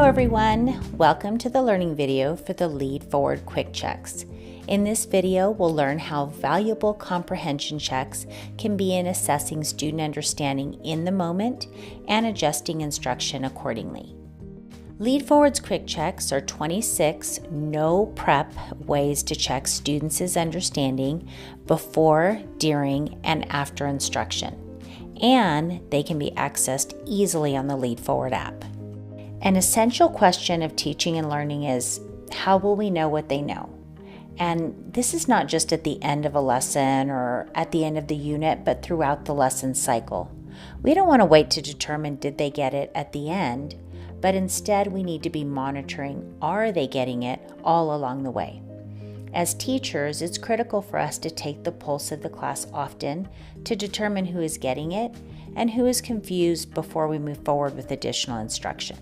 everyone, welcome to the learning video for the Lead Forward Quick Checks. In this video, we'll learn how valuable comprehension checks can be in assessing student understanding in the moment and adjusting instruction accordingly. Lead Forward's quick checks are 26 no prep ways to check students' understanding before, during, and after instruction, and they can be accessed easily on the Lead Forward app. An essential question of teaching and learning is, how will we know what they know? And this is not just at the end of a lesson or at the end of the unit, but throughout the lesson cycle. We don't want to wait to determine did they get it at the end, but instead we need to be monitoring, are they getting it all along the way? As teachers, it's critical for us to take the pulse of the class often to determine who is getting it and who is confused before we move forward with additional instruction.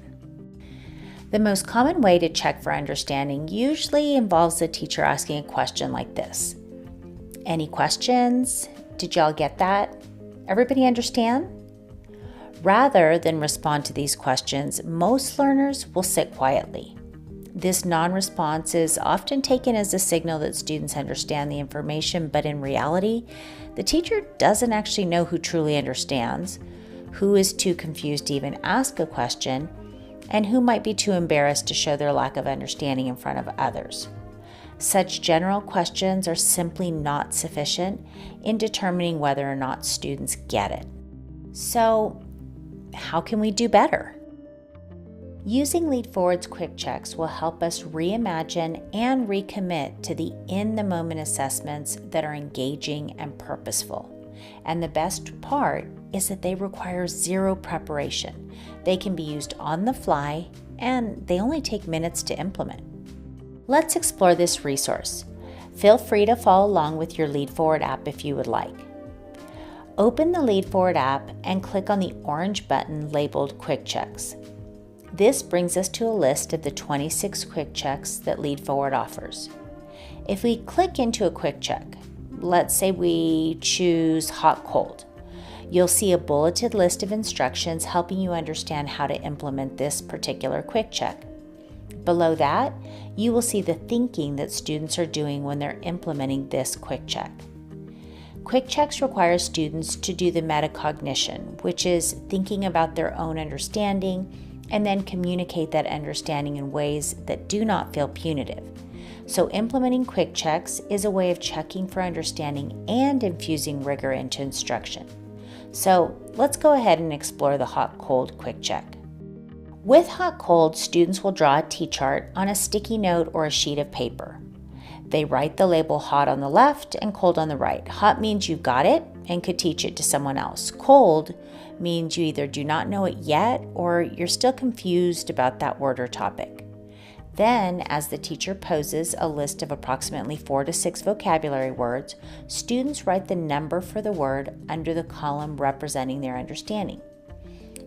The most common way to check for understanding usually involves the teacher asking a question like this. Any questions? Did y'all get that? Everybody understand? Rather than respond to these questions, most learners will sit quietly. This non-response is often taken as a signal that students understand the information, but in reality, the teacher doesn't actually know who truly understands, who is too confused to even ask a question, and who might be too embarrassed to show their lack of understanding in front of others. Such general questions are simply not sufficient in determining whether or not students get it. So, how can we do better? Using Lead Forward's quick checks will help us reimagine and recommit to the in-the-moment assessments that are engaging and purposeful. And the best part is that they require zero preparation. They can be used on the fly, and they only take minutes to implement. Let's explore this resource. Feel free to follow along with your Lead Forward app if you would like. Open the Lead Forward app and click on the orange button labeled Quick Checks. This brings us to a list of the 26 quick checks that Lead Forward offers. If we click into a quick check, let's say we choose hot-cold, you'll see a bulleted list of instructions helping you understand how to implement this particular quick check. Below that, you will see the thinking that students are doing when they're implementing this quick check. Quick checks require students to do the metacognition, which is thinking about their own understanding and then communicate that understanding in ways that do not feel punitive. So implementing quick checks is a way of checking for understanding and infusing rigor into instruction. So let's go ahead and explore the hot-cold quick check. With hot-cold, students will draw a T-chart on a sticky note or a sheet of paper. They write the label hot on the left and cold on the right. Hot means you've got it and could teach it to someone else. Cold means you either do not know it yet or you're still confused about that word or topic. Then, as the teacher poses a list of approximately 4 to 6 vocabulary words, students write the number for the word under the column representing their understanding.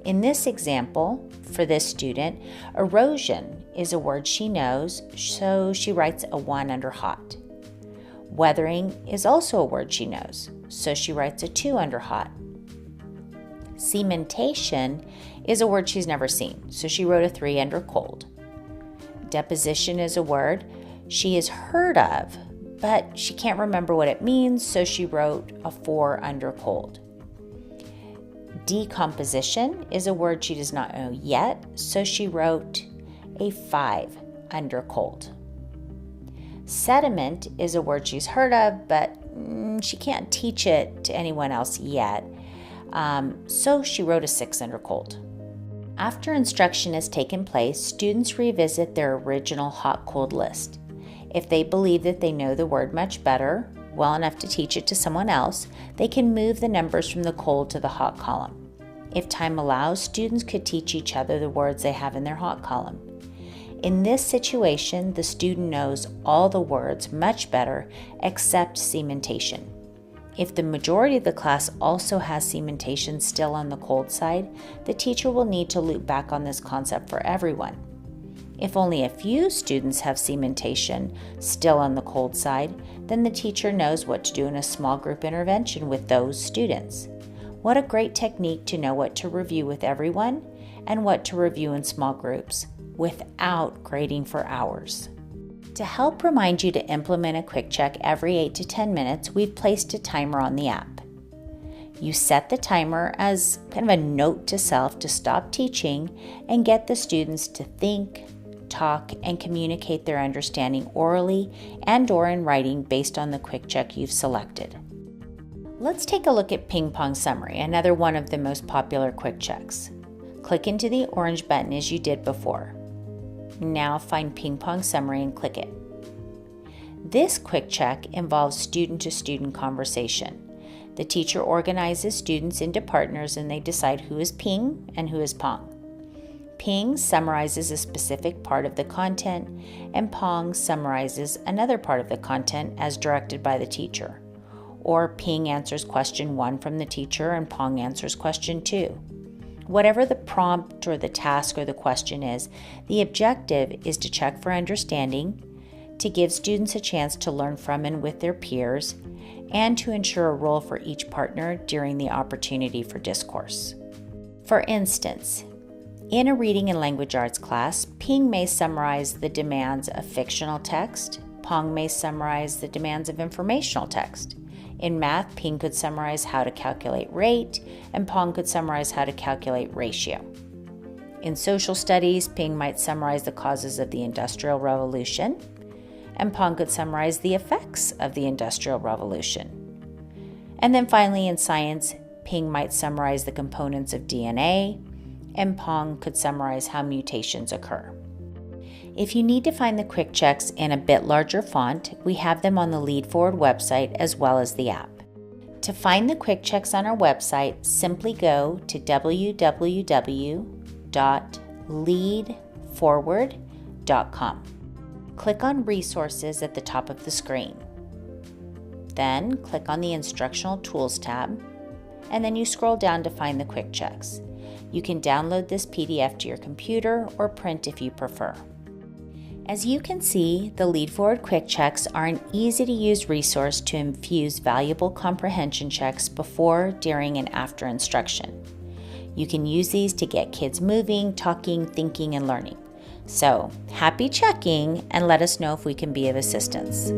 In this example, for this student, erosion is a word she knows, so she writes a 1 under hot. Weathering is also a word she knows, so she writes a 2 under hot. Cementation is a word she's never seen, so she wrote a 3 under cold. Deposition is a word she has heard of, but she can't remember what it means, so she wrote a 4 under cold. Decomposition is a word she does not know yet, so she wrote a 5 under cold. Sediment is a word she's heard of, but she can't teach it to anyone else yet, so she wrote a 6 under cold. After instruction has taken place, students revisit their original hot-cold list. If they believe that they know the word much better, well enough to teach it to someone else, they can move the numbers from the cold to the hot column. If time allows, students could teach each other the words they have in their hot column. In this situation, the student knows all the words much better except cementation. If the majority of the class also has cementation still on the cold side, the teacher will need to loop back on this concept for everyone. If only a few students have cementation still on the cold side, then the teacher knows what to do in a small group intervention with those students. What a great technique to know what to review with everyone and what to review in small groups. without grading for hours. To help remind you to implement a quick check every 8 to 10 minutes, we've placed a timer on the app. You set the timer as kind of a note to self to stop teaching and get the students to think, talk, and communicate their understanding orally and/or in writing based on the quick check you've selected. Let's take a look at Ping Pong Summary, another one of the most popular quick checks. Click into the orange button as you did before. Now find Ping Pong Summary and click it. This quick check involves student-to-student conversation. The teacher organizes students into partners and they decide who is Ping and who is Pong. Ping summarizes a specific part of the content, and Pong summarizes another part of the content as directed by the teacher. Or Ping answers question 1 from the teacher and Pong answers question 2. Whatever the prompt or the task or the question is, the objective is to check for understanding, to give students a chance to learn from and with their peers, and to ensure a role for each partner during the opportunity for discourse. For instance, in a reading and language arts class, Ping may summarize the demands of fictional text, Pong may summarize the demands of informational text. In math, Ping could summarize how to calculate rate, and Pong could summarize how to calculate ratio. In social studies, Ping might summarize the causes of the Industrial Revolution, and Pong could summarize the effects of the Industrial Revolution. And then finally, in science, Ping might summarize the components of DNA, and Pong could summarize how mutations occur. If you need to find the quick checks in a bit larger font, we have them on the Lead Forward website as well as the app. To find the quick checks on our website, simply go to www.leadforward.com. Click on Resources at the top of the screen. Then click on the Instructional Tools tab, and then you scroll down to find the quick checks. You can download this PDF to your computer or print if you prefer. As you can see, the Lead Forward Quick Checks are an easy-to-use resource to infuse valuable comprehension checks before, during, and after instruction. You can use these to get kids moving, talking, thinking, and learning. So, happy checking, and let us know if we can be of assistance.